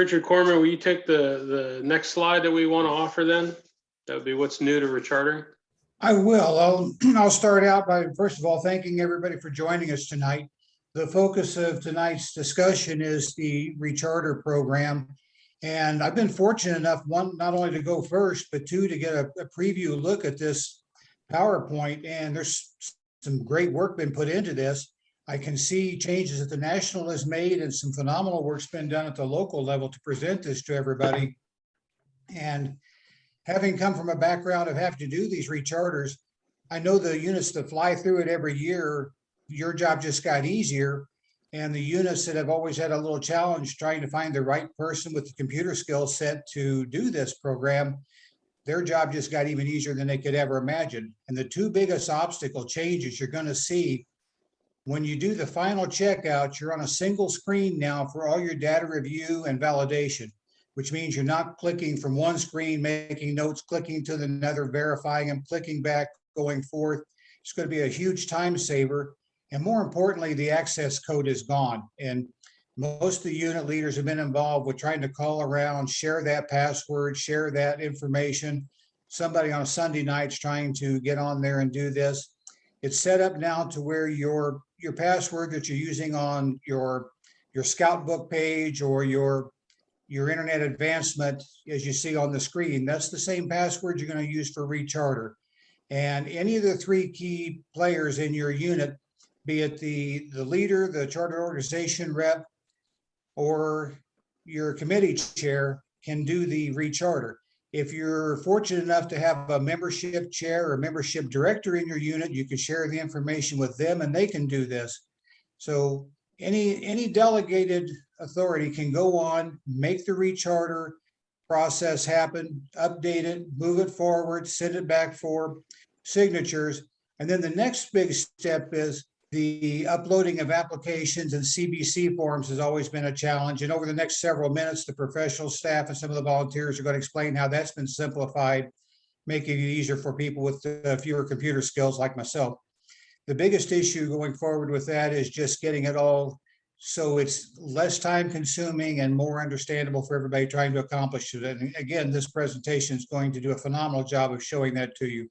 Richard Corman, will you take the next slide that we want to offer then? That would be what's new to Recharter. I will. I'll start out by, first of all, thanking everybody for joining us tonight. The focus of tonight's discussion is the Recharter program. And I've been fortunate enough, one, not only to go first, but two, to get a preview look at this PowerPoint. And there's some great work been put into this. I can see changes that the national has made and some phenomenal work's been done at the local level to present this to everybody. And having come from a background of having to do these recharters, I know the units that fly through it every year, your job just got easier. And the units that have always had a little challenge trying to find the right person with the computer skill set to do this program, their job just got even easier than they could ever imagine. And the two biggest obstacle changes you're going to see when you do the final checkout, you're on a single screen now for all your data review and validation, which means you're not clicking from one screen, making notes, clicking to another, verifying them, clicking back, going forth. It's going to be a huge time saver. And more importantly, the access code is gone. And most of the unit leaders have been involved with trying to call around, share that password, share that information. Somebody on a Sunday night's trying to get on there and do this. It's set up now to where your password that you're using on your Scout book page or your internet advancement, as you see on the screen, that's the same password you're going to use for Recharter. And any of the three key players in your unit, be it the leader, the charter organization rep, or your committee chair, can do the Recharter. If you're fortunate enough to have a membership chair or membership director in your unit, you can share the information with them and they can do this. So any delegated authority can go on, make the Recharter process happen, update it, move it forward, send it back for signatures. And then the next big step is the uploading of applications and CBC forms has always been a challenge. And over the next several minutes, the professional staff and some of the volunteers are going to explain how that's been simplified, making it easier for people with fewer computer skills like myself. The biggest issue going forward with that is just getting it all so it's less time consuming and more understandable for everybody trying to accomplish it. And again, this presentation is going to do a phenomenal job of showing that to you.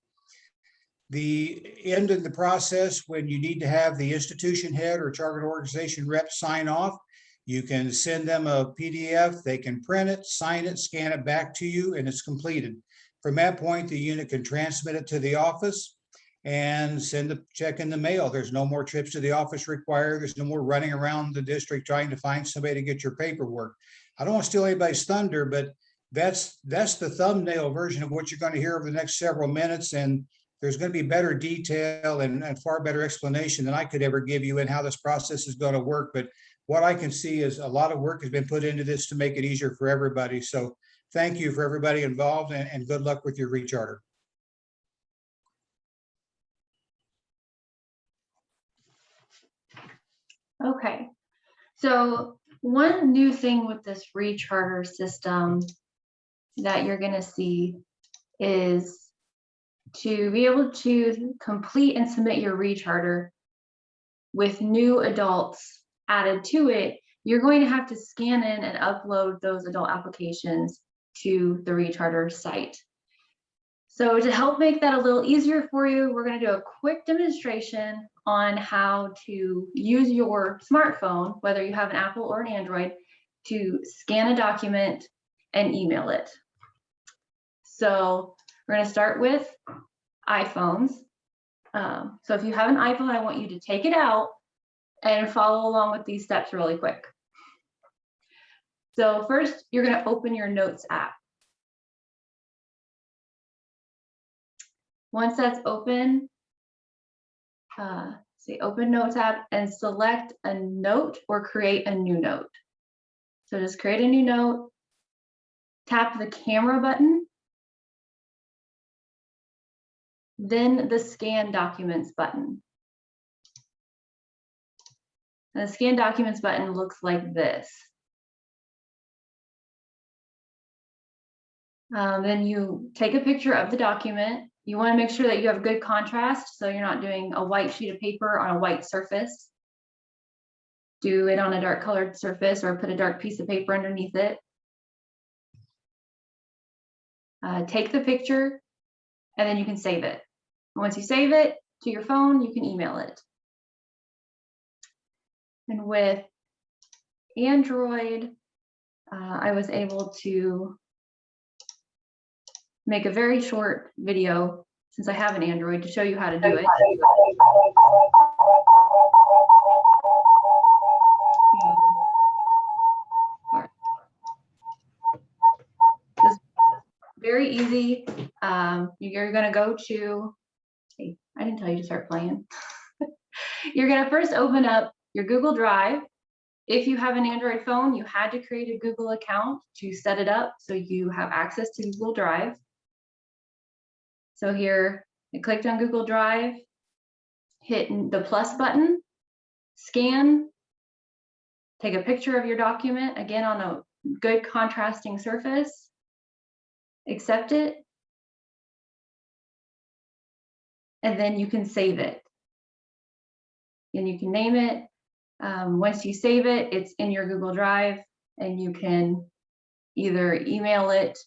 The end of the process, when you need to have the institution head or charter organization rep sign off, you can send them a PDF, they can print it, sign it, scan it back to you, and it's completed. From that point, the unit can transmit it to the office and send a check in the mail. There's no more trips to the office required. There's no more running around the district trying to find somebody to get your paperwork. I don't want to steal anybody's thunder, but that's the thumbnail version of what you're going to hear over the next several minutes. And there's going to be better detail and far better explanation than I could ever give you in how this process is going to work. But what I can see is a lot of work has been put into this to make it easier for everybody. So thank you for everybody involved and good luck with your Recharter. Okay, so one new thing with this Recharter system that you're going to see is to be able to complete and submit your Recharter with new adults added to it. You're going to have to scan in and upload those adult applications to the Recharter site. So to help make that a little easier for you, we're going to do a quick demonstration on how to use your smartphone, whether you have an Apple or an Android, to scan a document and email it. So we're going to start with iPhones. So if you have an iPhone, I want you to take it out and follow along with these steps really quick. So first, you're going to open your Notes app. Once that's open, say Open Notes app and select a note or create a new note. So just create a new note, tap the camera button, then the Scan Documents button. And the Scan Documents button looks like this. Then you take a picture of the document. You want to make sure that you have good contrast, so you're not doing a white sheet of paper on a white surface. Do it on a dark colored surface or put a dark piece of paper underneath it. take the picture, and then you can save it. Once you save it to your phone, you can email it. And with Android, I was able to make a very short video, since I have an Android, to show you how to do it. Just very easy. You're going to go to, hey, I didn't tell you to start playing. You're going to first open up your Google Drive. If you have an Android phone, you had to create a Google account to set it up so you have access to Google Drive. So here, I clicked on Google Drive, hit the plus button, scan, take a picture of your document, again on a good contrasting surface, accept it, and then you can save it. And you can name it. Once you save it, it's in your Google Drive, and you can either email it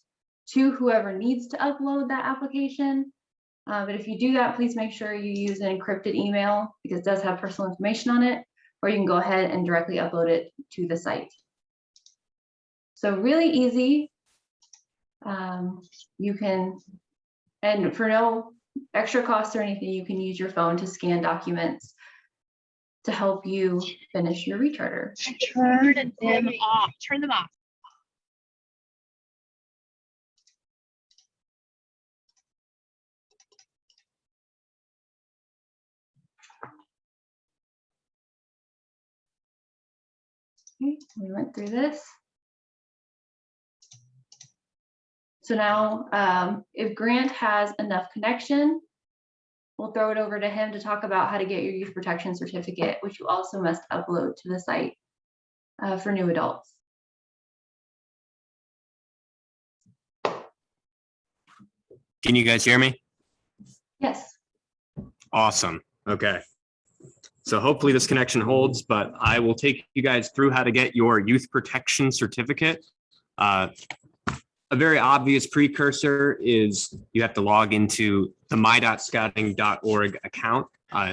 to whoever needs to upload that application. But if you do that, please make sure you use an encrypted email, because it does have personal information on it, or you can go ahead and directly upload it to the site. So really easy. You can, and for no extra cost or anything, you can use your phone to scan documents to help you finish your recharter. Turn them off. Turn them off. Okay, we went through this. So now, if Grant has enough connection, we'll throw it over to him to talk about how to get your youth protection certificate, which you also must upload to the site for new adults. Can you guys hear me? Yes. Awesome. Okay. So hopefully this connection holds, but I will take you guys through how to get your youth protection certificate. A very obvious precursor is you have to log into the my.scouting.org account.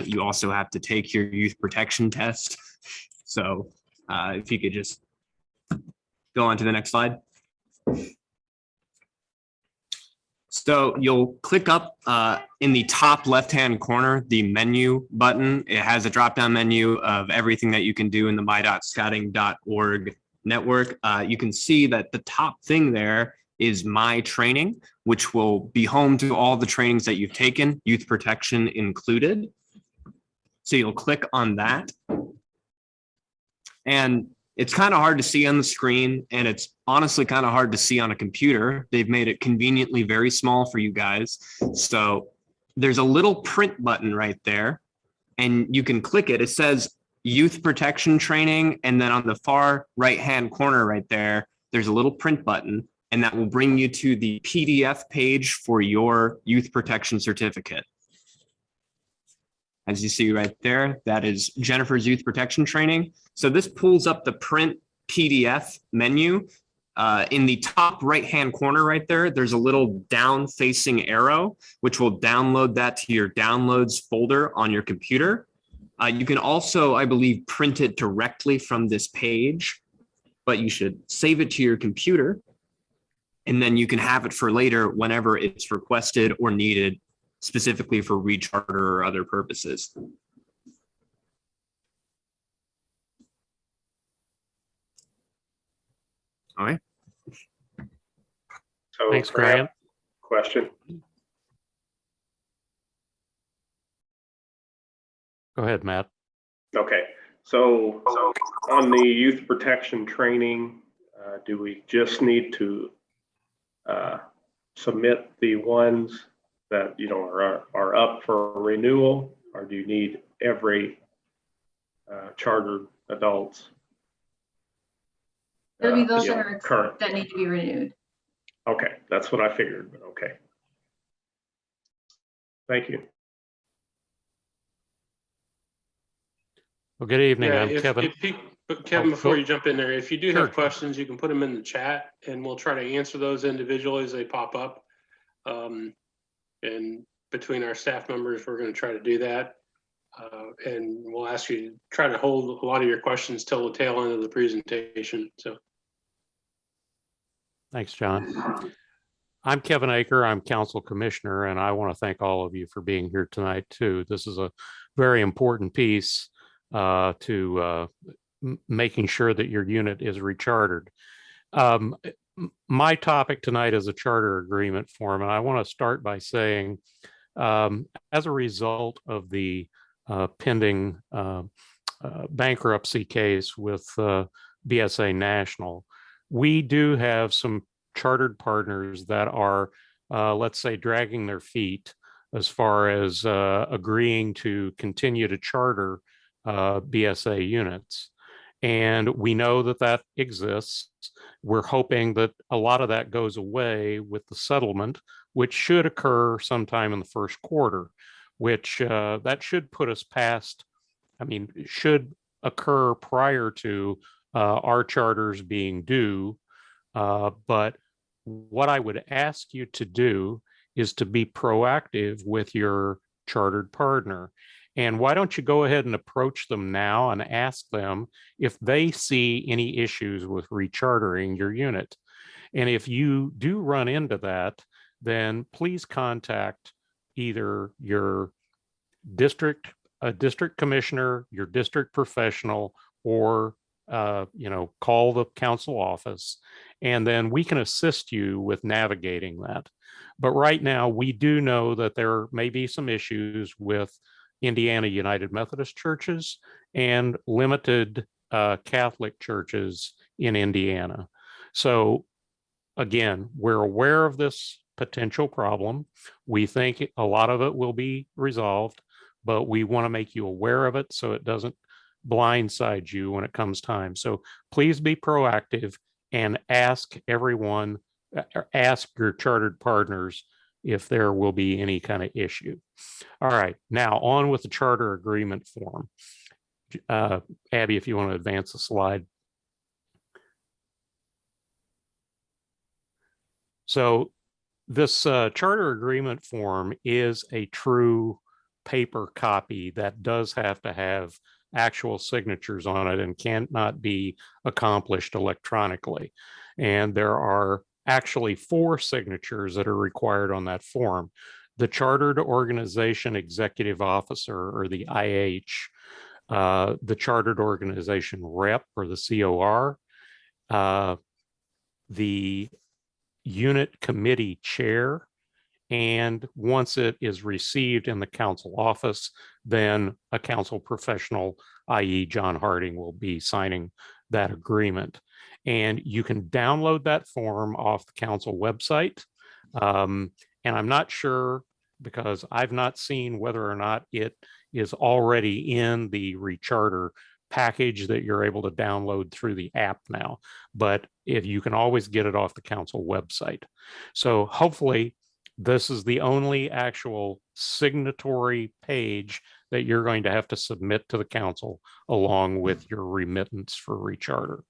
You also have to take your youth protection test. So if you could just go on to the next slide. So you'll click up in the top left-hand corner, the menu button. It has a drop-down menu of everything that you can do in the my.scouting.org network. You can see that the top thing there is My Training, which will be home to all the trainings that you've taken, youth protection included. So you'll click on that. And it's kind of hard to see on the screen, and it's honestly kind of hard to see on a computer. They've made it conveniently very small for you guys. So there's a little print button right there, and you can click it. It says Youth Protection Training, and then on the far right-hand corner right there, there's a little print button, and that will bring you to the PDF page for your youth protection certificate. As you see right there, that is Jennifer's youth protection training. So this pulls up the print PDF menu. In the top right-hand corner right there, there's a little down-facing arrow, which will download that to your downloads folder on your computer. You can also, I believe, print it directly from this page, but you should save it to your computer, and then you can have it for later whenever it's requested or needed, specifically for recharter or other purposes. All right. So Thanks, Grant. Question. Go ahead, Matt. Okay, so on the youth protection training, do we just need to submit the ones that are up for renewal, or do you need every chartered adults? It'll be those that Yeah, are current. that need to be renewed. Okay, that's what I figured, but okay. Thank you. Well, good evening. Yeah, I'm Kevin. But Kevin, Oh, before go- you jump in there, if you do Sure. have questions, you can put them in the chat and we'll try to answer those individually as they pop up. And between our staff members, we're going to try to do that. And we'll ask you to try to hold a lot of your questions till the tail end of the presentation. So, Thanks, John. I'm Kevin Aker. I'm Council Commissioner, and I want to thank all of you for being here tonight, too. This is a very important piece to making sure that your unit is rechartered. My topic tonight is a charter agreement form, and I want to start by saying, as a result of the pending bankruptcy case with BSA National, we do have some chartered partners that are, let's say, dragging their feet as far as agreeing to continue to charter BSA units. And we know that that exists. We're hoping that a lot of that goes away with the settlement, which should occur sometime in the first quarter, which that should put us past, should occur prior to our charters being due. But what I would ask you to do is to be proactive with your chartered partner. And why don't you go ahead and approach them now and ask them if they see any issues with rechartering your unit. And if you do run into that, then please contact either your district commissioner, your district professional, or call the council office, and then we can assist you with navigating that. But right now, we do know that there may be some issues with Indiana United Methodist churches and limited Catholic churches in Indiana. So again, we're aware of this potential problem. We think a lot of it will be resolved, but we want to make you aware of it so it doesn't blindside you when it comes time. So please be proactive and ask everyone, ask your chartered partners if there will be any kind of issue. All right, now on with the charter agreement form. Abby, if you want to advance the slide. So this charter agreement form is a true paper copy that does have to have actual signatures on it and cannot be accomplished electronically. And there are actually 4 signatures that are required on that form. The Chartered Organization Executive Officer, or the IH, the Chartered Organization Rep, or the COR, the Unit Committee Chair, and once it is received in the council office, then a council professional, i.e. John Harding, will be signing that agreement. And you can download that form off the council website. And I'm not sure, because I've not seen whether or not it is already in the Recharter package that you're able to download through the app now. But if you can always get it off the council website. So hopefully this is the only actual signatory page that you're going to have to submit to the council along with your remittance for Recharter.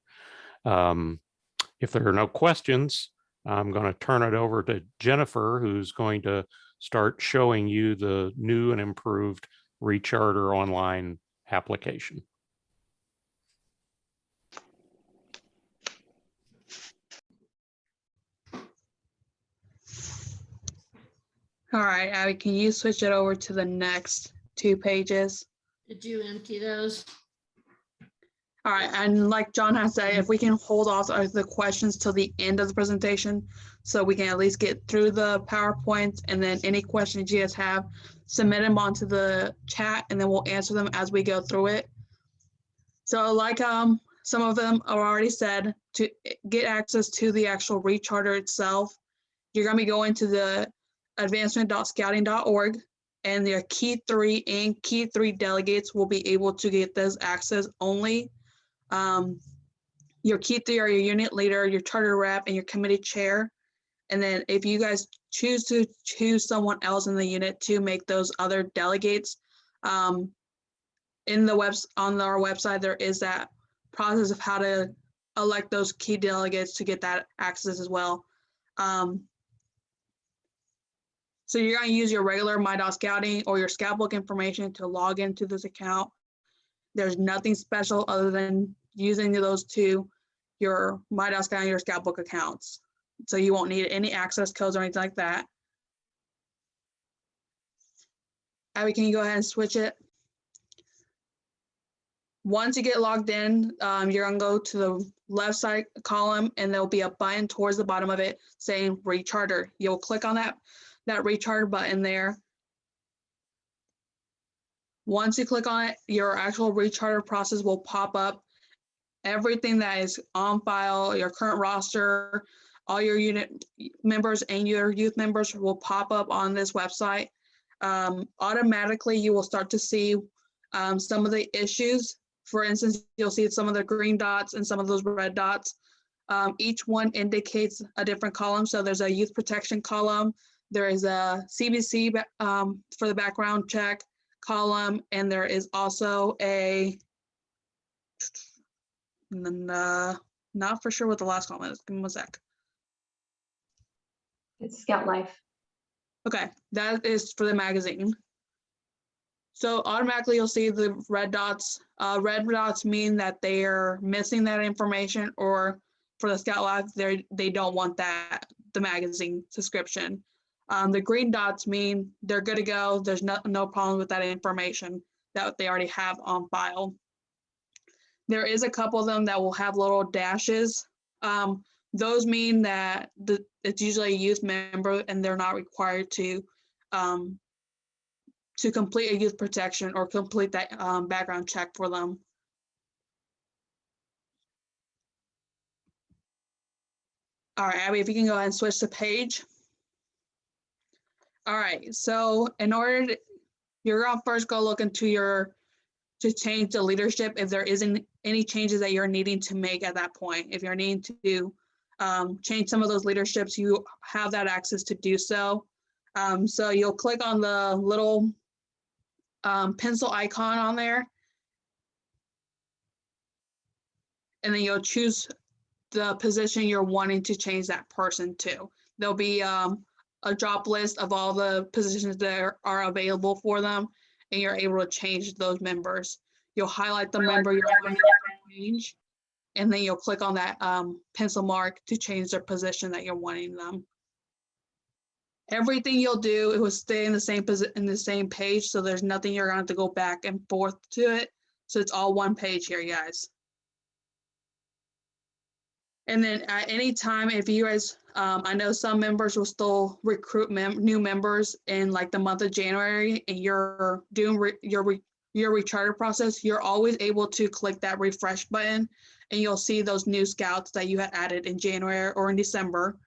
If there are no questions, I'm going to turn it over to Jennifer, who's going to start showing you the new and improved Recharter online application. All right, Abby, can you switch it over to the next 2 pages? Did you empty those? All right, and like John has said, if we can hold off the questions till the end of the presentation, so we can at least get through the PowerPoints, and then any questions you guys have, submit them onto the chat, and then we'll answer them as we go through it. So like some of them are already said, to get access to the actual Recharter itself, you're gonna be going to the advancement.scouting.org, and their key 3 and key 3 delegates will be able to get this access only. Your key 3 are your unit leader, your charter rep, and your committee chair. And then if you guys choose to choose someone else in the unit to make those other delegates, on our website, there is that process of how to elect those key delegates to get that access as well. So you're going to use your regular My.Scouting or your scout book information to log into this account. There's nothing special other than using those two, your My.Scouting and your scout book accounts. So you won't need any access codes or anything like that. Abby, can you go ahead and switch it? Once you get logged in, you're gonna go to the left side column and there'll be a button towards the bottom of it saying Recharter. You'll click on that Recharter button there. Once you click on it, your actual Recharter process will pop up. Everything that is on file, your current roster, all your unit members and your youth members will pop up on this website. Automatically, you will start to see some of the issues. For instance, you'll see some of the green dots and some of those red dots. Each one indicates a different column. So there's a youth protection column. There is a CBC for the background check column. And there is also a, not for sure what the last column is. Give me one sec. It's Scout Life. Okay, that is for the magazine. So automatically you'll see the red dots. Red dots mean that they are missing that information, or for the Scout Life, they don't want that, the magazine subscription. The green dots mean they're good to go. There's no problem with that information that they already have on file. There is a couple of them that will have little dashes. Those mean that it's usually a youth member and they're not required to complete a youth protection or complete that background check for them. All right, Abby, if you can go ahead and switch the page. All right, so in order to, you're gonna first go look into to change the leadership if there isn't any changes that you're needing to make at that point. If you're needing to change some of those leaderships, you have that access to do so. So you'll click on the little pencil icon on there, and then you'll choose the position you're wanting to change that person to. There'll be a drop list of all the positions that are available for them, and you're able to change those members. You'll highlight the member you're wanting to change, and then you'll click on that pencil mark to change their position that you're wanting them. Everything you'll do, it will stay in the same page, so there's nothing you're going to have to go back and forth to it. So it's all one page here, guys. And then at any time, if you guys, I know some members will still recruit new members in like the month of January, and you're doing your recharter process, you're always able to click that refresh button, and you'll see those new scouts that you had added in January or in December.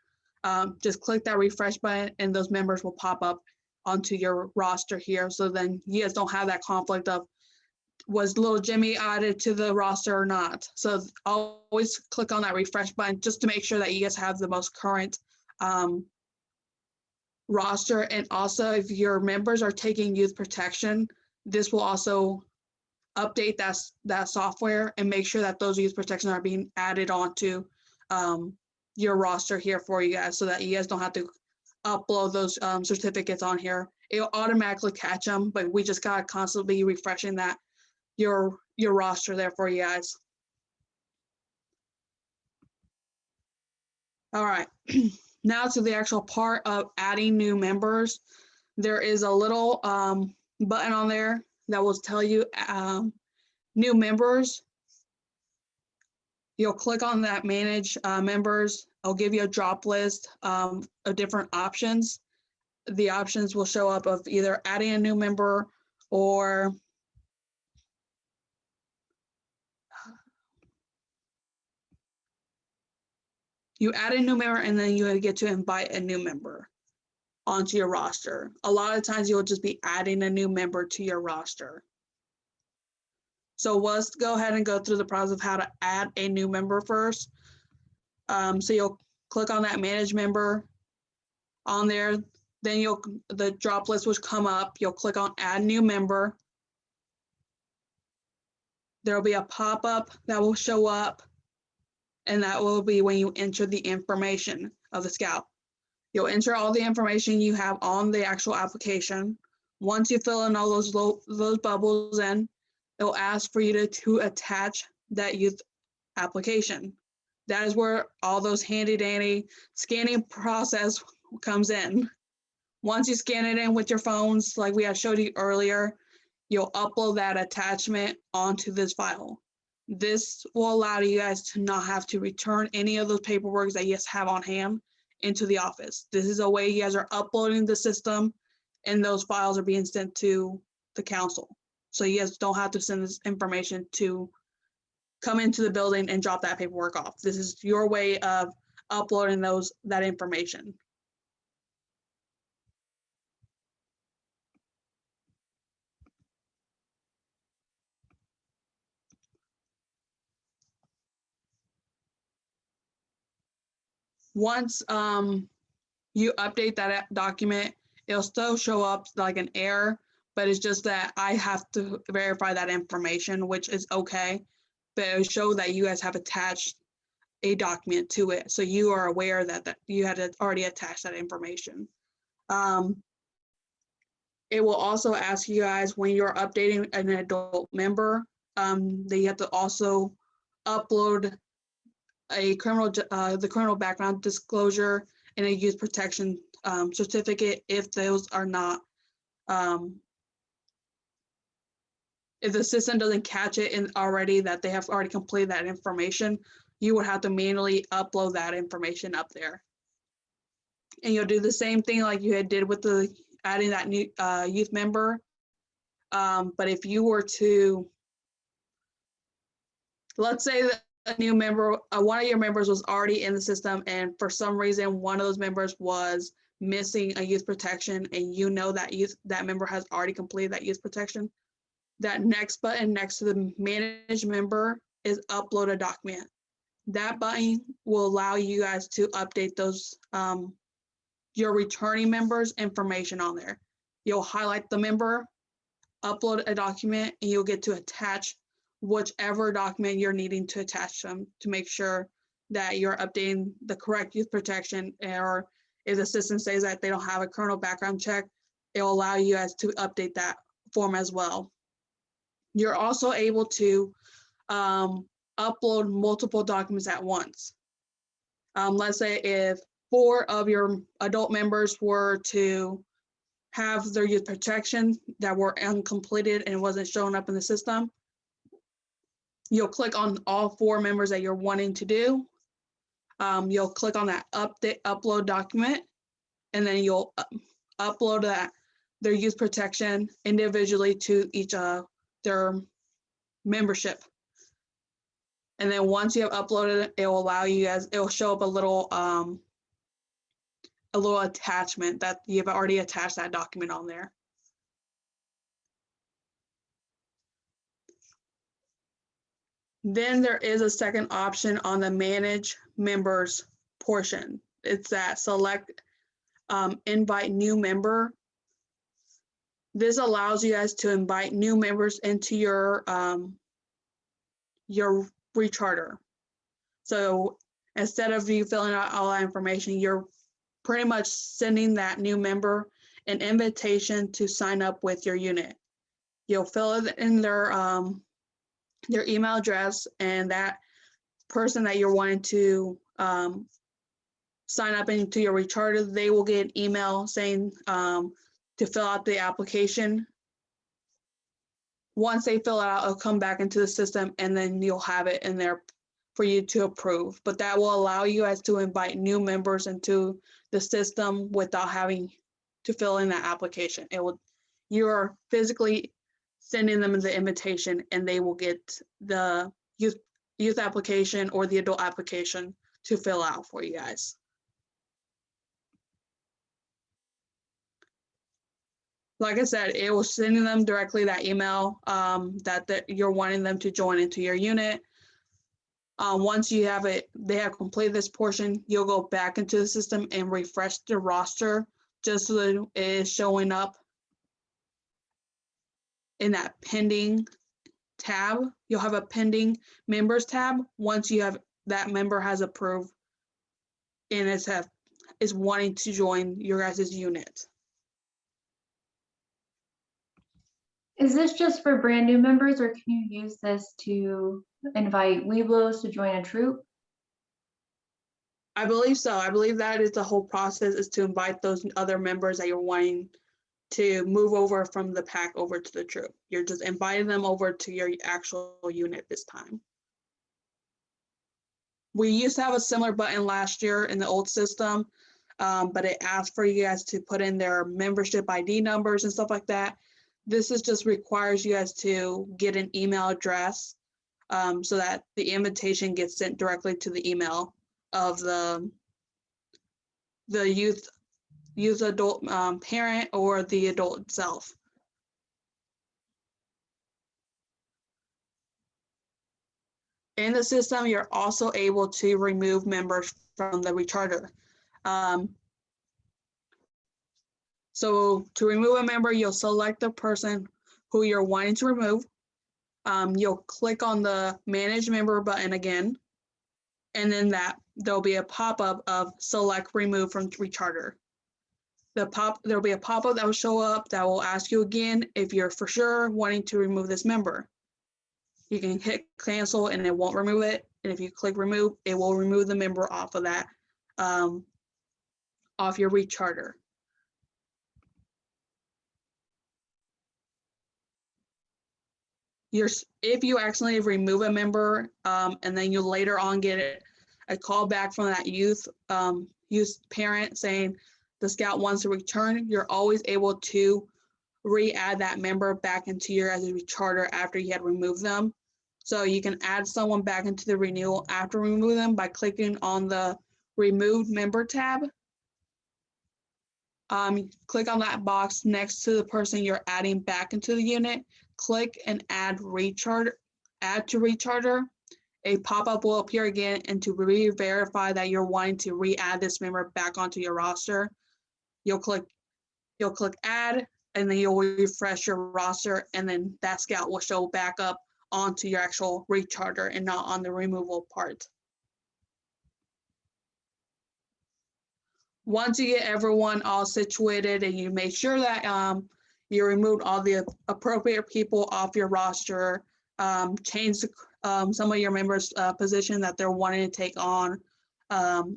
Just click that refresh button and those members will pop up onto your roster here. So then you guys don't have that conflict of, was little Jimmy added to the roster or not? So always click on that refresh button just to make sure that you guys have the most current roster. And also if your members are taking youth protection, this will also update that software and make sure that those youth protections are being added onto your roster here for you guys, so that you guys don't have to upload those certificates on here. It'll automatically catch them, but we just gotta constantly be refreshing that your roster there for you guys. All right, now to the actual part of adding new members. There is a little button on there that will tell you new members. You'll click on that manage members. I'll give you a drop list of different options. The options will show up of either adding a new member or you add a new member and then you get to invite a new member onto your roster. A lot of times you'll just be adding a new member to your roster. So let's go ahead and go through the process of how to add a new member first. So you'll click on that manage member on there. Then the drop list will come up. You'll click on add new member. There will be a pop-up that will show up, and that will be when you enter the information of the scout. You'll enter all the information you have on the actual application. Once you fill in all those bubbles in, it'll ask for you to attach that youth application. That is where all those handy dandy scanning process comes in. Once you scan it in with your phones, like we had showed you earlier, you'll upload that attachment onto this file. This will allow you guys to not have to return any of those paperwork that you guys have on hand into the office. This is a way you guys are uploading the system and those files are being sent to the council. So you guys don't have to send this information to come into the building and drop that paperwork off. This is your way of uploading that information. Once you update that document, it'll still show up like an error, but it's just that I have to verify that information, which is okay. But it'll show that you guys have attached a document to it. So you are aware that you had already attached that information. It will also ask you guys when you're updating an adult member, that you have to also upload a the criminal background disclosure and a youth protection certificate if those are not, if the system doesn't catch it in already that they have already completed that information, you would have to manually upload that information up there. And you'll do the same thing like you had did with the adding that new youth member. But if you were to, let's say that a new member, one of your members was already in the system and for some reason one of those members was missing a youth protection and you know that that member has already completed that youth protection, that next button next to the manage member is upload a document. That button will allow you guys to update those your returning members' information on there. You'll highlight the member, upload a document, and you'll get to attach whichever document you're needing to attach them to make sure that you're updating the correct youth protection, or if the system says that they don't have a criminal background check, it'll allow you guys to update that form as well. You're also able to upload multiple documents at once. Let's say if 4 of your adult members were to have their youth protection that were uncompleted and wasn't showing up in the system, you'll click on all 4 members that you're wanting to do. You'll click on that upload document, and then you'll upload their youth protection individually to each of their membership. And then once you have uploaded it, it will allow you guys, it will show up a little attachment that you've already attached that document on there. Then there is a second option on the manage members portion. It's that select invite new member. This allows you guys to invite new members into your Recharter. So instead of you filling out all that information, you're pretty much sending that new member an invitation to sign up with your unit. You'll fill it in their email address, and that person that you're wanting to sign up into your Recharter, they will get an email saying to fill out the application. Once they fill it out, it'll come back into the system, and then you'll have it in there for you to approve. But that will allow you guys to invite new members into the system without having to fill in that application. You're physically sending them the invitation, and they will get the youth application or the adult application to fill out for you guys. Like I said, it will send them directly that email that you're wanting them to join into your unit. Once you have it, they have completed this portion, you'll go back into the system and refresh the roster just so that it is showing up in that pending tab. You'll have a pending members tab once you have that member has approved and is wanting to join your guys' unit. Is this just for brand new members, or can you use this to invite Weeblos to join a troop? I believe so. I believe that is the whole process, is to invite those other members that you're wanting to move over from the pack over to the troop. You're just inviting them over to your actual unit this time. We used to have a similar button last year in the old system, but it asked for you guys to put in their membership ID numbers and stuff like that. This is just requires you guys to get an email address so that the invitation gets sent directly to the email of the youth adult parent or the adult itself. In the system, you're also able to remove members from the Recharter. So to remove a member, you'll select the person who you're wanting to remove. You'll click on the Manage Member button again, and then there'll be a pop-up of Select Remove from Recharter. There'll be a pop-up that will show up that will ask you again if you're for sure wanting to remove this member. You can hit cancel and it won't remove it. And if you click remove, it will remove the member off of that, off your Recharter. If you accidentally remove a member and then you later on get a call back from that youth parent saying the scout wants to return, you're always able to re-add that member back into your as a Recharter after you had removed them. So you can add someone back into the renewal after removing them by clicking on the Remove Member tab. Click on that box next to the person you're adding back into the unit. Click and add to Recharter. A pop-up will appear again, and to re-verify that you're wanting to re-add this member back onto your roster, you'll click add, and then you'll refresh your roster, and then that scout will show back up onto your actual Recharter and not on the removal part. Once you get everyone all situated and you make sure that you removed all the appropriate people off your roster, change some of your members' position that they're wanting to take on,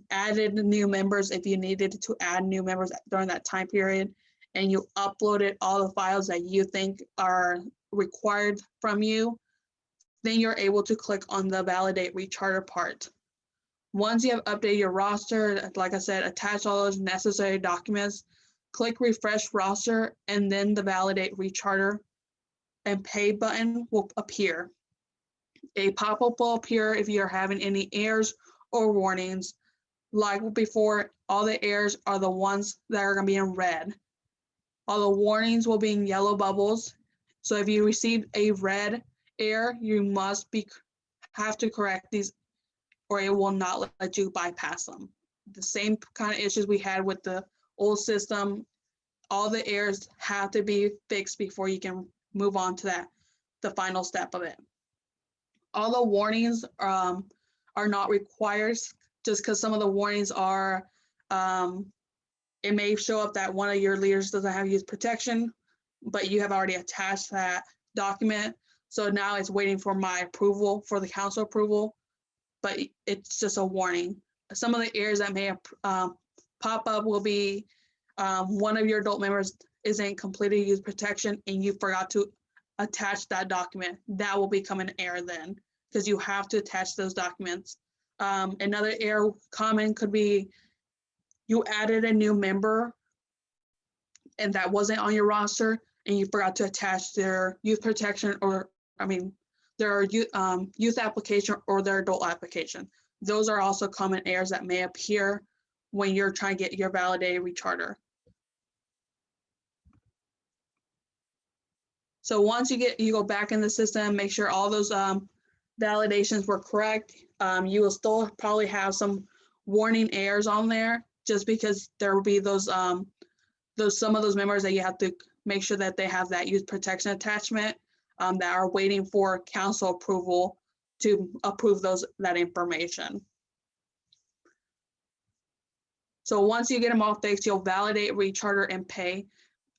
added new members if you needed to add new members during that time period, and you uploaded all the files that you think are required from you, then you're able to click on the Validate Recharter part. Once you have updated your roster, like I said, attach all those necessary documents, click Refresh Roster, and then the Validate Recharter and Pay button will appear. A pop-up will appear if you're having any errors or warnings. Like before, all the errors are the ones that are going to be in red. All the warnings will be in yellow bubbles. So if you receive a red error, you have to correct these, or it will not let you bypass them. The same kind of issues we had with the old system, all the errors have to be fixed before you can move on to the final step of it. All the warnings are not required, just because some of the warnings are, it may show up that one of your leaders doesn't have youth protection, but you have already attached that document. So now it's waiting for my approval, for the council approval, but it's just a warning. Some of the errors that may pop up will be one of your adult members isn't completed youth protection and you forgot to attach that document. That will become an error then, because you have to attach those documents. Another error common could be you added a new member and that wasn't on your roster and you forgot to attach their youth protection their youth application or their adult application. Those are also common errors that may appear when you're trying to get your validated Recharter. So once you go back in the system, make sure all those validations were correct. You will still probably have some warning errors on there, just because there will be some of those members that you have to make sure that they have that youth protection attachment that are waiting for council approval to approve that information. So once you get them all fixed, you'll validate, recharter, and pay.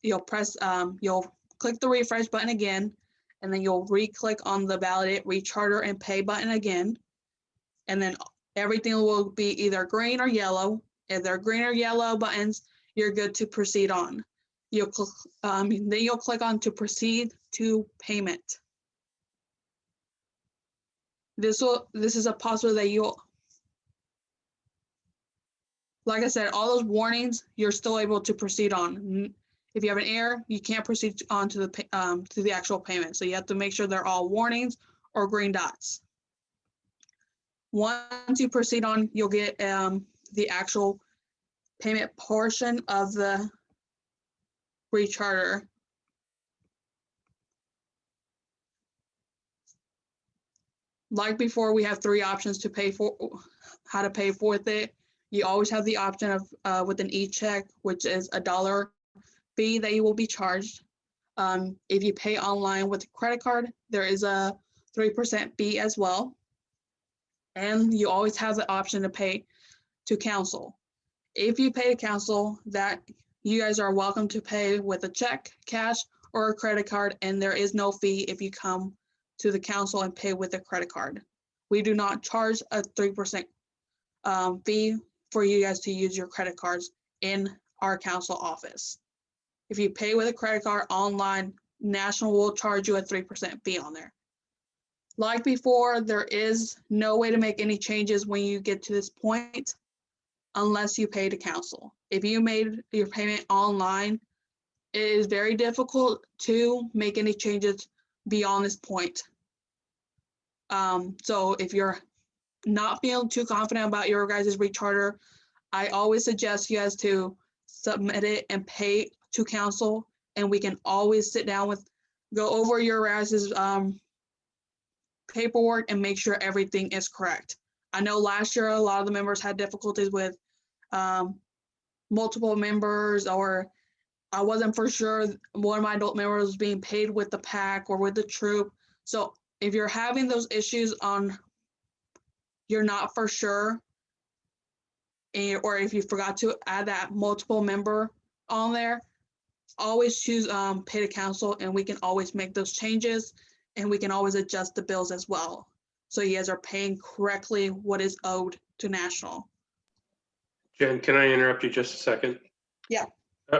You'll press, you'll click the refresh button again, and then you'll re-click on the validate, recharter, and pay button again. And then everything will be either green or yellow. If they're green or yellow buttons, you're good to proceed on. Then you'll click on to proceed to payment. This is a possibility that you'll, like I said, all those warnings, you're still able to proceed on. If you have an error, you can't proceed on to the actual payment. So you have to make sure they're all warnings or green dots. Once you proceed on, you'll get the actual payment portion of the recharter. Like before, we have 3 options to pay for, how to pay for it. You always have the option of with an e-check, which is $1 fee that you will be charged. If you pay online with a credit card, there is a 3% fee as well. And you always have the option to pay to council. If you pay to council, that you guys are welcome to pay with a check, cash, or a credit card, and there is no fee if you come to the council and pay with a credit card. We do not charge a 3% fee for you guys to use your credit cards in our council office. If you pay with a credit card online, National will charge you a 3% fee on there. Like before, there is no way to make any changes when you get to this point unless you pay to council. If you made your payment online, it is very difficult to make any changes beyond this point. So if you're not feeling too confident about your guys' recharter, I always suggest you guys to submit it and pay to council, and we can always sit down go over your guys' paperwork and make sure everything is correct. I know last year a lot of the members had difficulties with multiple members, or I wasn't for sure one of my adult members was being paid with the PAC or with the troop. So if you're having those issues you're not for sure, or if you forgot to add that multiple member on there, always choose pay to council, and we can always make those changes, and we can always adjust the bills as well. So you guys are paying correctly what is owed to National. Jen, can I interrupt you just a second? Yeah.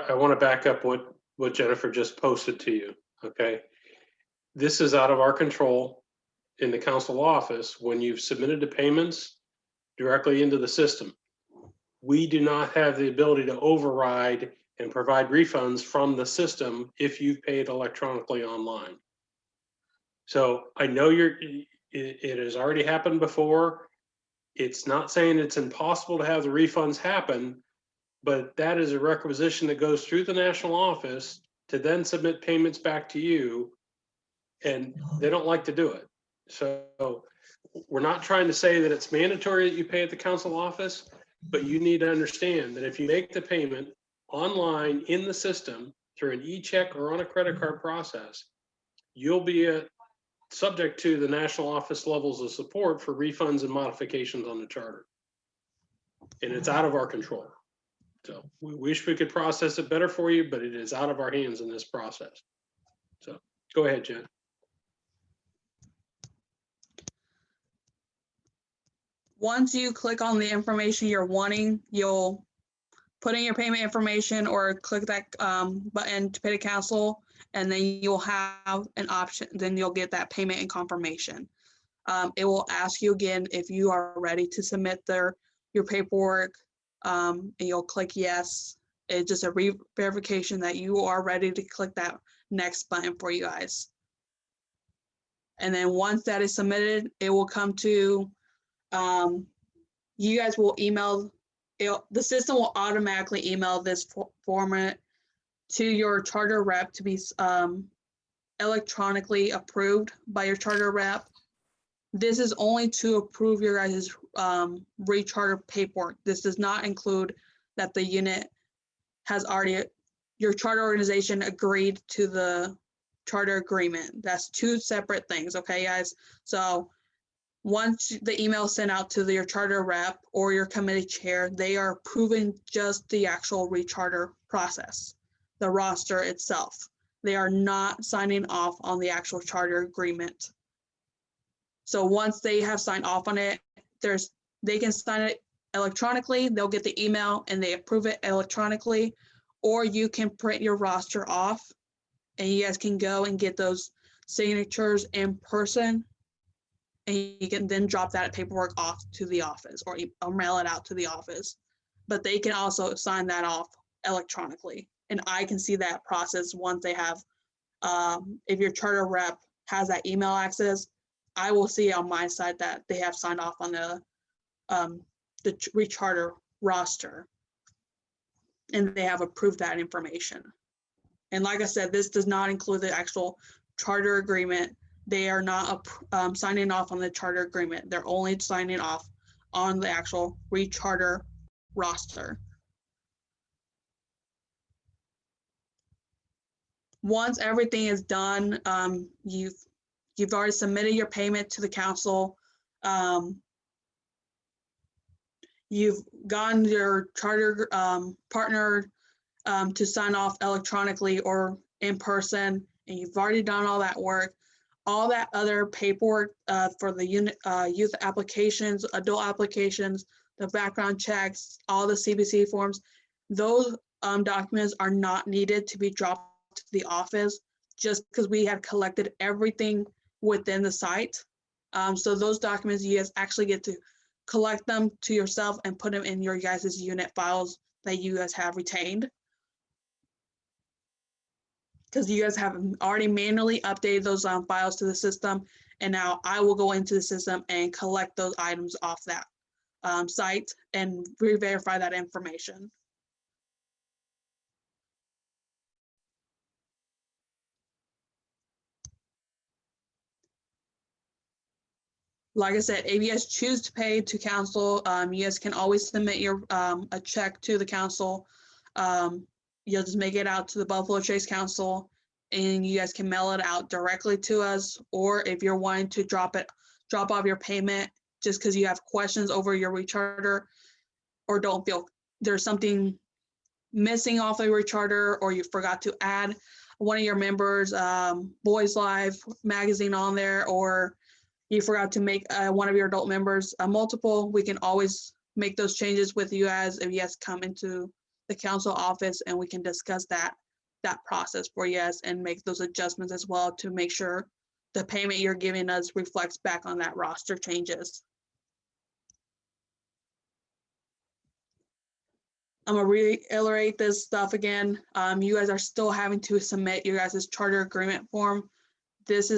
I want to back up what Jennifer just posted to you, okay? This is out of our control in the council office when you've submitted the payments directly into the system. We do not have the ability to override and provide refunds from the system if you've paid electronically online. So I know it has already happened before. It's not saying it's impossible to have the refunds happen, but that is a requisition that goes through the national office to then submit payments back to you, and they don't like to do it. So we're not trying to say that it's mandatory that you pay at the council office, but you need to understand that if you make the payment online in the system through an e-check or on a credit card process, you'll be subject to the national office levels of support for refunds and modifications on the charter. And it's out of our control. So we wish we could process it better for you, but it is out of our hands in this process. So go ahead, Jen. Once you click on the information you're wanting, you'll put in your payment information or click that button to pay to council, and then you'll have an option. Then you'll get that payment and confirmation. It will ask you again if you are ready to submit your paperwork, and you'll click yes. It's just a verification that you are ready to click that next button for you guys. And then once that is submitted, it will come to you guys will email the system will automatically email this format to your charter rep to be electronically approved by your charter rep. This is only to approve your guys' recharter paperwork. This does not include that the unit has already, your charter organization agreed to the charter agreement. That's 2 separate things, okay, guys? So once the email is sent out to your charter rep or your committee chair, they are approving just the actual recharter process, the roster itself. They are not signing off on the actual charter agreement. So once they have signed off on it, they can sign it electronically. They'll get the email and they approve it electronically, or you can print your roster off and you guys can go and get those signatures in person. And you can then drop that paperwork off to the office or mail it out to the office. But they can also sign that off electronically. And I can see that process once they have, if your charter rep has that email access, I will see on my side that they have signed off on the recharter roster. And they have approved that information. And like I said, this does not include the actual charter agreement. They are not signing off on the charter agreement. They're only signing off on the actual recharter roster. Once everything is done, you've already submitted your payment to the council. You've gotten your charter partner to sign off electronically or in person, and you've already done all that work. All that other paperwork for the youth applications, adult applications, the background checks, all the CBC forms, those documents are not needed to be dropped to the office just because we have collected everything within the site. So those documents, you guys actually get to collect them to yourself and put them in your guys' unit files that you guys have retained. Because you guys have already manually updated those files to the system. And now I will go into the system and collect those items off that site and re-verify that information. Like I said, if you guys choose to pay to council, you guys can always submit your a check to the council. You'll just make it out to the Buffalo Trace Council and you guys can mail it out directly to us. Or if you're wanting to drop off your payment just because you have questions over your recharter or don't feel there's something missing off of your recharter or you forgot to add one of your members, Boys Live magazine on there, or you forgot to make one of your adult members multiple, we can always make those changes with you guys if you guys come into the council office and we can discuss that process for you guys and make those adjustments as well to make sure the payment you're giving us reflects back on that roster changes. I'm gonna reiterate this stuff again. You guys are still having to submit your guys' charter agreement form. This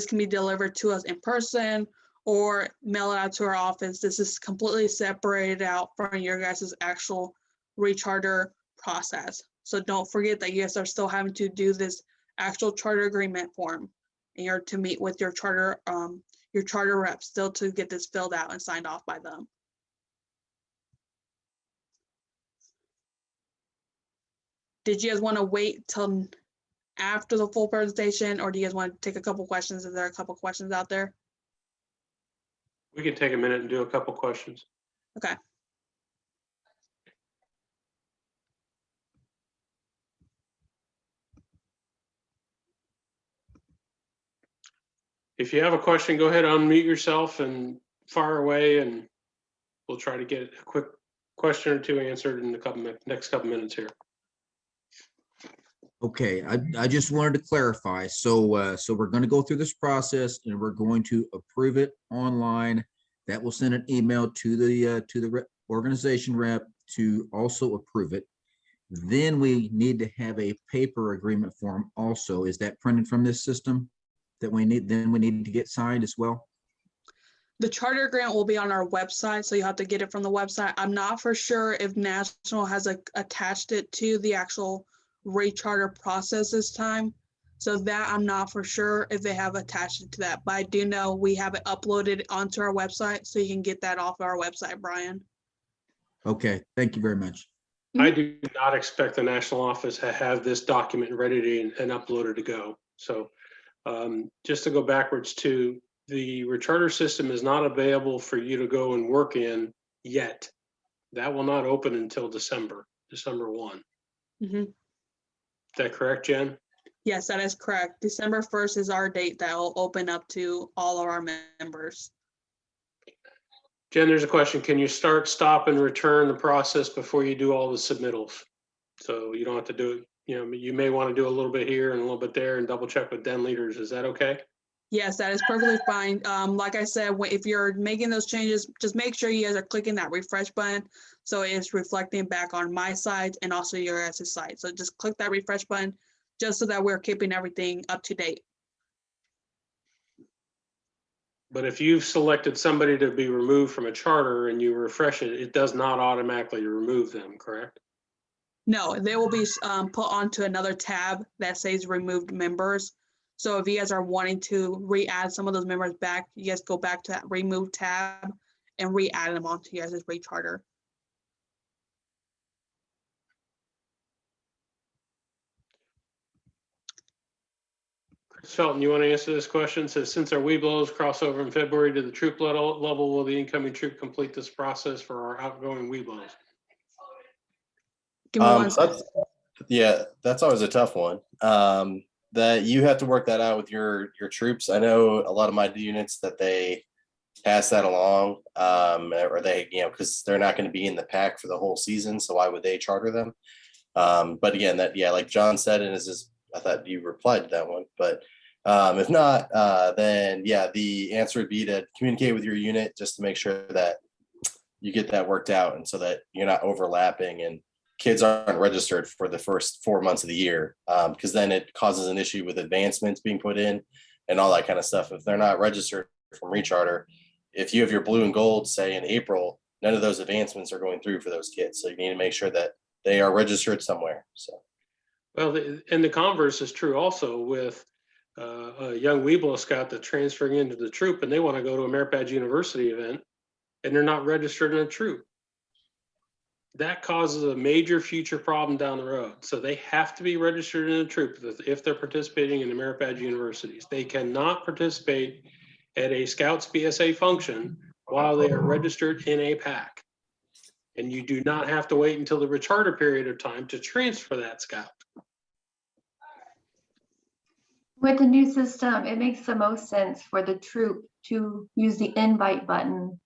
can be delivered to us in person or mail it out to our office. This is completely separated out from your guys' actual recharter process. So don't forget that you guys are still having to do this actual charter agreement form and you're to meet with your charter rep still to get this filled out and signed off by them. Did you guys want to wait till after the full presentation, or do you guys want to take a couple questions? Is there a couple questions out there? We can take a minute and do a couple questions. Okay. If you have a question, go ahead, unmute yourself and fire away, and we'll try to get a quick question or two answered in the next couple minutes here. Okay, I just wanted to clarify. So we're going to go through this process and we're going to approve it online. That will send an email to the organization rep to also approve it. Then we need to have a paper agreement form also. Is that printed from this system that we need? Then we need to get signed as well. The charter grant will be on our website, so you have to get it from the website. I'm not for sure if National has attached it to the actual recharter process this time. So that I'm not for sure if they have attached it to that, but I do know we have it uploaded onto our website, so you can get that off our website, Brian. Okay, thank you very much. I do not expect the national office to have this document ready and uploaded to go. So just to go backwards to the Recharter system is not available for you to go and work in yet. That will not open until December 1. Mhm. Is that correct, Jen? Yes, that is correct. December 1st is our date that will open up to all of our members. Jen, there's a question. Can you start, stop, and return the process before you do all the submittals? So you don't have to do it, you may want to do a little bit here and a little bit there and double check with den leaders. Is that okay? Yes, that is perfectly fine. Like I said, if you're making those changes, just make sure you guys are clicking that refresh button. So it's reflecting back on my side and also your guys' side. So just click that refresh button just so that we're keeping everything up to date. But if you've selected somebody to be removed from a charter and you refresh it, it does not automatically remove them, correct? No, they will be put onto another tab that says removed members. So if you guys are wanting to re-add some of those members back, you guys go back to that remove tab and re-add them onto you guys' Recharter. Chris Felton, you want to answer this question? Says, since our Webelos cross over in February to the troop level, will the incoming troop complete this process for our outgoing Webelos? Give me one second. Yeah, that's always a tough one. That you have to work that out with your troops. I know a lot of my units that they pass that along, or they, because they're not going to be in the pack for the whole season. So why would they charter them? But again, like John said, and I thought you replied to that one, but if not, then yeah, the answer would be to communicate with your unit just to make sure that you get that worked out, and so that you're not overlapping and kids aren't registered for the first 4 months of the year, because then it causes an issue with advancements being put in and all that kind of stuff. If they're not registered from Recharter, if you have your blue and gold, say in April, none of those advancements are going through for those kids. So you need to make sure that they are registered somewhere. So. Well, and the converse is true also with a young Weeblo scout that's transferring into the troop and they want to go to a Merit Badge University event and they're not registered in a troop. That causes a major future problem down the road. So they have to be registered in a troop if they're participating in the Merit Badge Universities. They cannot participate at a Scouts BSA function while they are registered in a pack. And you do not have to wait until the Recharter period of time to transfer that scout. With the new system, it makes the most sense for the troop to use the invite button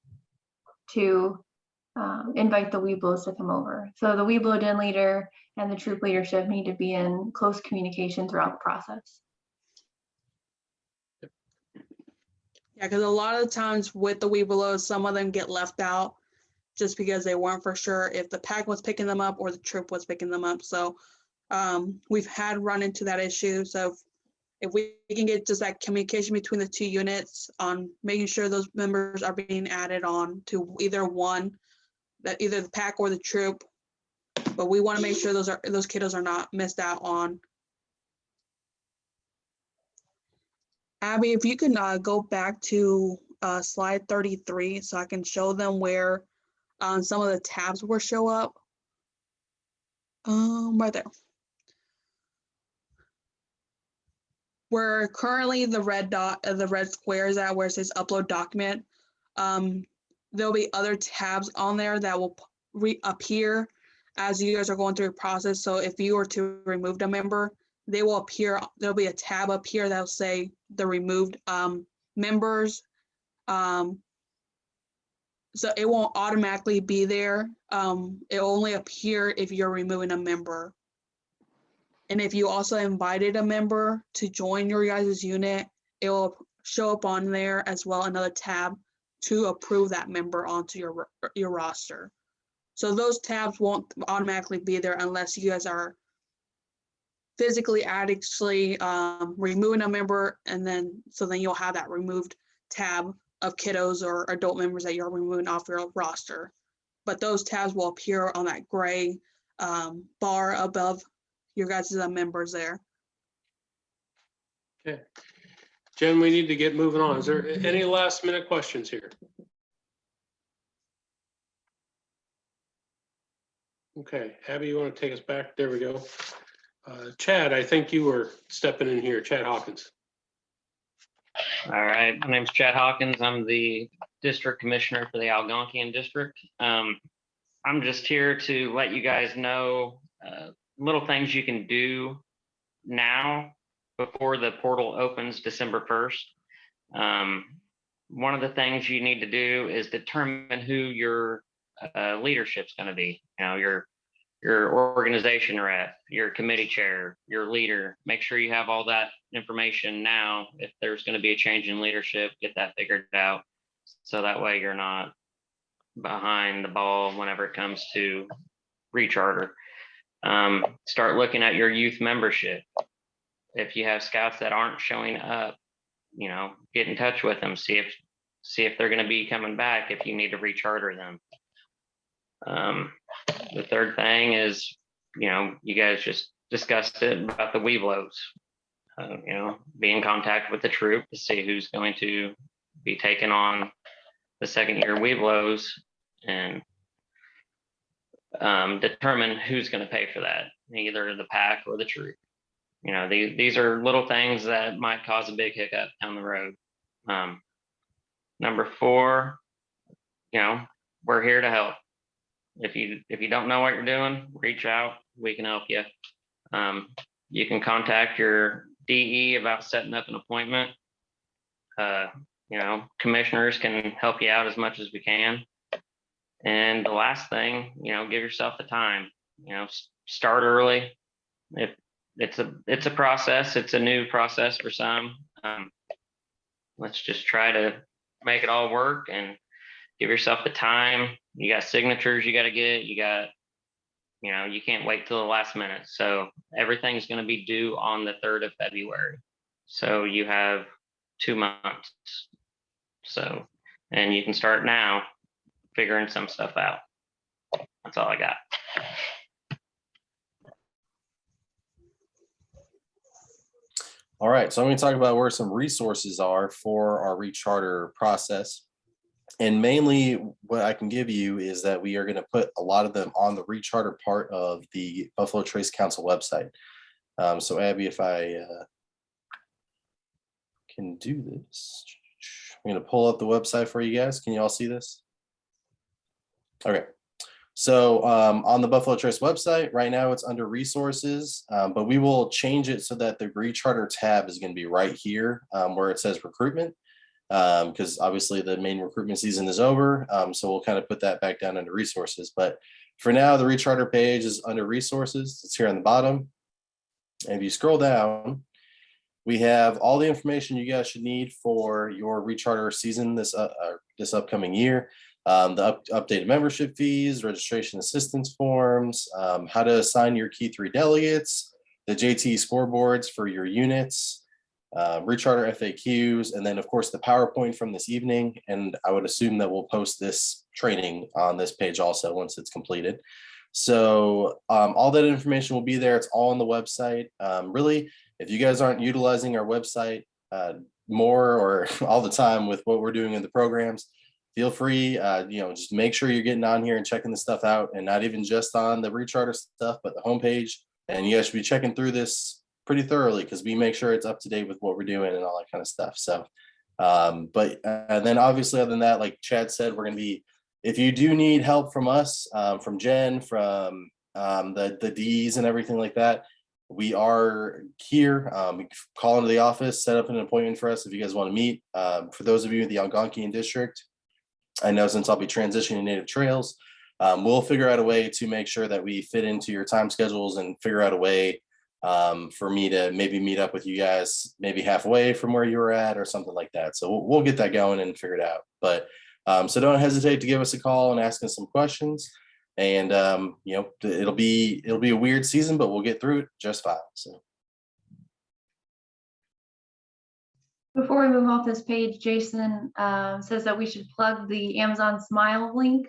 to invite the Weeblos to come over. So the Weeblo den leader and the troop leadership need to be in close communication throughout the process. Yeah, because a lot of the times with the Weebelos, some of them get left out just because they weren't for sure if the pack was picking them up or the troop was picking them up. So we've had run into that issue. So if we can get just that communication between the two units on making sure those members are being added on to either one, that either the pack or the troop, but we want to make sure those kiddos are not missed out on. Abby, if you can go back to slide 33 so I can show them where some of the tabs will show up. Right there. Where currently the red dot, the red square is at where it says upload document. There'll be other tabs on there that will reappear as you guys are going through the process. So if you were to remove a member, they will appear. There'll be a tab up here that'll say the removed members. So it won't automatically be there. It'll only appear if you're removing a member. And if you also invited a member to join your guys' unit, it will show up on there as well, another tab to approve that member onto your roster. So those tabs won't automatically be there unless you guys are physically actually removing a member, and then you'll have that removed tab of kiddos or adult members that you're removing off your roster. But those tabs will appear on that gray bar above your guys' members there. Okay. Jen, we need to get moving on. Is there any last minute questions here? Okay, Abby, you want to take us back? There we go. Chad, I think you were stepping in here. Chad Hawkins. All right, my name's Chad Hawkins. I'm the district commissioner for the Algonquian district. I'm just here to let you guys know little things you can do now before the portal opens December 1st. One of the things you need to do is determine who your leadership's going to be. You know, your organization rep, your committee chair, your leader. Make sure you have all that information now. If there's going to be a change in leadership, get that figured out. So that way you're not behind the ball whenever it comes to recharter. Start looking at your youth membership. If you have scouts that aren't showing up, you know, get in touch with them, see if they're going to be coming back, if you need to recharter them. The third thing is, you know, you guys just discussed it about the Weeblos. You know, be in contact with the troop to see who's going to be taking on the second year Weeblos and determine who's going to pay for that, either the pack or the troop. You know, these are little things that might cause a big hiccup down the road. Number 4, you know, we're here to help. If you don't know what you're doing, reach out. We can help you. You can contact your DE about setting up an appointment. You know, commissioners can help you out as much as we can. And the last thing, you know, give yourself the time. You know, start early. If it's a process, it's a new process for some. Let's just try to make it all work and give yourself the time. You got signatures you got to get. You know, you can't wait till the last minute. So everything's going to be due on the 3rd of February. So you have 2 months. So, and you can start now figuring some stuff out. That's all I got. All right, so I'm going to talk about where some resources are for our recharter process. And mainly what I can give you is that we are going to put a lot of them on the recharter part of the Buffalo Trace Council website. So Abby, if I can do this, I'm going to pull up the website for you guys. Can you all see this? Okay. So on the Buffalo Trace website, right now it's under resources, but we will change it so that the recharter tab is going to be right here where it says recruitment, because obviously the main recruitment season is over. So we'll kind of put that back down under resources. But for now, the recharter page is under resources. It's here on the bottom. And if you scroll down, we have all the information you guys should need for your recharter season this upcoming year. The updated membership fees, registration assistance forms, how to assign your key 3 delegates, the JT scoreboards for your units, recharter FAQs, and then of course the PowerPoint from this evening. And I would assume that we'll post this training on this page also once it's completed. So all that information will be there. It's all on the website. Really, if you guys aren't utilizing our website more or all the time with what we're doing in the programs, feel free, you know, just make sure you're getting on here and checking the stuff out, and not even just on the recharter stuff, but the homepage. And you guys should be checking through this pretty thoroughly because we make sure it's up to date with what we're doing and all that kind of stuff. So, but then obviously other than that, like Chad said, we're going to be, if you do need help from us, from Jen, from the Ds and everything like that, we are here. Call into the office, set up an appointment for us if you guys want to meet. For those of you in the Algonquian district, I know since I'll be transitioning to Native Trails, we'll figure out a way to make sure that we fit into your time schedules and figure out a way for me to maybe meet up with you guys, maybe halfway from where you were at or something like that. So we'll get that going and figure it out. But so don't hesitate to give us a call and ask us some questions. And you know, it'll be a weird season, but we'll get through it just fine. So Before we move off this page, Jason says that we should plug the Amazon Smile link.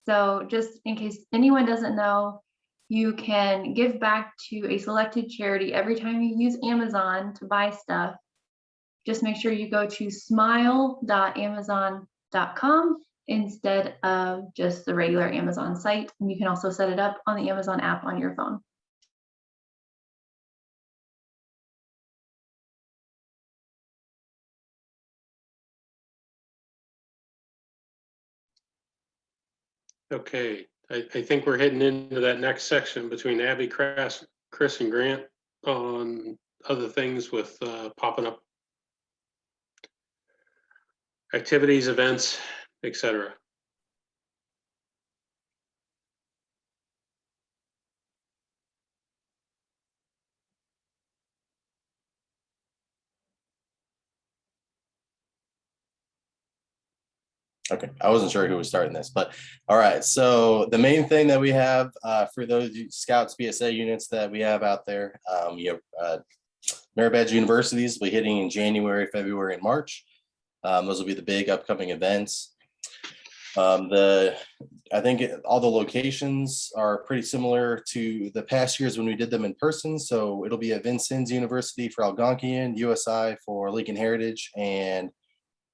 So just in case anyone doesn't know, you can give back to a selected charity every time you use Amazon to buy stuff. Just make sure you go to smile.amazon.com instead of just the regular Amazon site. And you can also set it up on the Amazon app on your phone. Okay, I think we're heading into that next section between Abby, Chris, and Grant on other things with popping up activities, events, etc. Okay, I wasn't sure who was starting this, but all right. So the main thing that we have for those Scouts BSA units that we have out there, you have merit badge universities will be hitting in January, February, and March. Those will be the big upcoming events. I think all the locations are pretty similar to the past years when we did them in person. So it'll be at Vincennes University for Algonquian, USI for Lincoln Heritage, and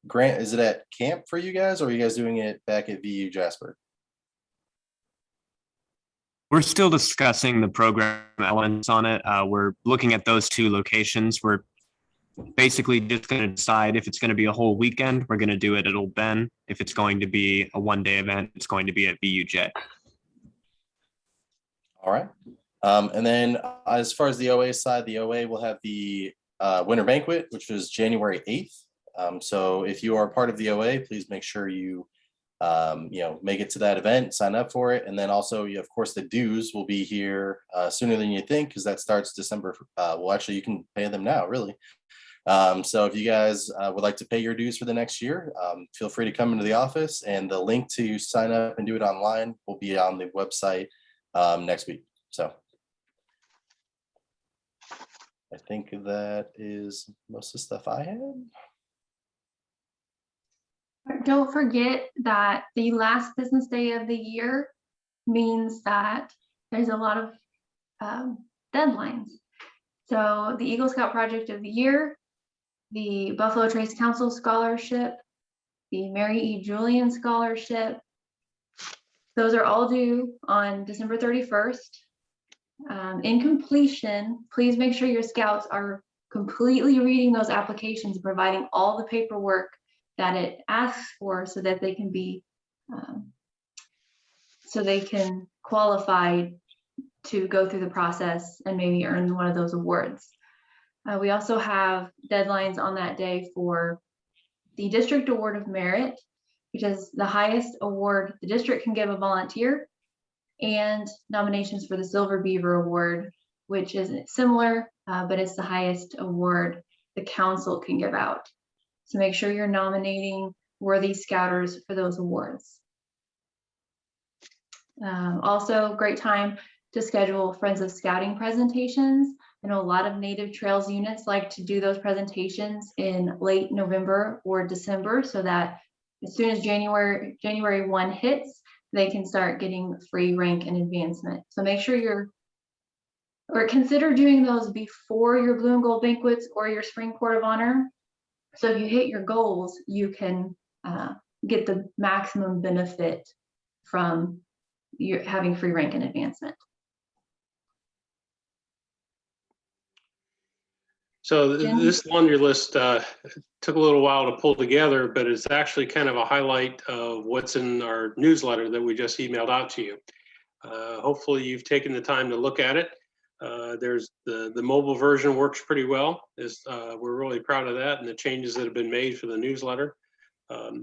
Grant, is it at camp for you guys, or are you guys doing it back at VU Jasper? We're still discussing the program elements on it. We're looking at those two locations. We're basically just going to decide if it's going to be a whole weekend. We're going to do it at Old Ben. If it's going to be a one-day event, it's going to be at VUJ. All right. And then as far as the OA side, the OA will have the winter banquet, which is January 8th. So if you are part of the OA, please make sure you make it to that event, sign up for it. And then also, of course, the dues will be here sooner than you think, because that starts December. Well, actually, you can pay them now, really. So if you guys would like to pay your dues for the next year, feel free to come into the office, and the link to sign up and do it online will be on the website next week. So I think that is most of the stuff I had. Don't forget that the last business day of the year means that there's a lot of deadlines. So the Eagle Scout Project of the Year, the Buffalo Trace Council Scholarship, the Mary E. Julian Scholarship, those are all due on December 31st. In completion, please make sure your scouts are completely reading those applications, providing all the paperwork that it asks for, so that they can be, so they can qualify to go through the process and maybe earn one of those awards. We also have deadlines on that day for the District Award of Merit, which is the highest award the district can give a volunteer, and nominations for the Silver Beaver Award, which is similar, but it's the highest award the council can give out. So make sure you're nominating worthy scouters for those awards. Also, great time to schedule Friends of Scouting presentations. I know a lot of Native Trails units like to do those presentations in late November or December, so that as soon as January 1 hits, they can start getting free rank and advancement. So make sure consider doing those before your Blue and Gold banquets or your Spring Court of Honor. So if you hit your goals, you can get the maximum benefit from your having free rank and advancement. So this laundry list took a little while to pull together, but it's actually kind of a highlight of what's in our newsletter that we just emailed out to you. Hopefully you've taken the time to look at it. There's the mobile version works pretty well. We're really proud of that and the changes that have been made for the newsletter.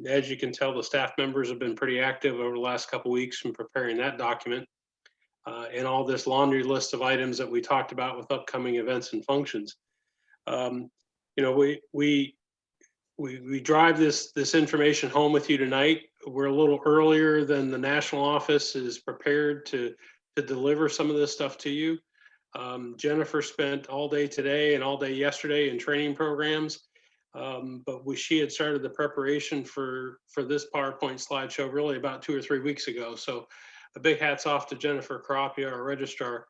As you can tell, the staff members have been pretty active over the last couple of weeks in preparing that document and all this laundry list of items that we talked about with upcoming events and functions. We drive this information home with you tonight. We're a little earlier than the national office is prepared to deliver some of this stuff to you. Jennifer spent all day today and all day yesterday in training programs, but she had started the preparation for this PowerPoint slideshow really about 2 or 3 weeks ago. So a big hats off to Jennifer Carapia, our registrar,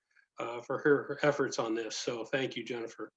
for her efforts on this. So thank you, Jennifer.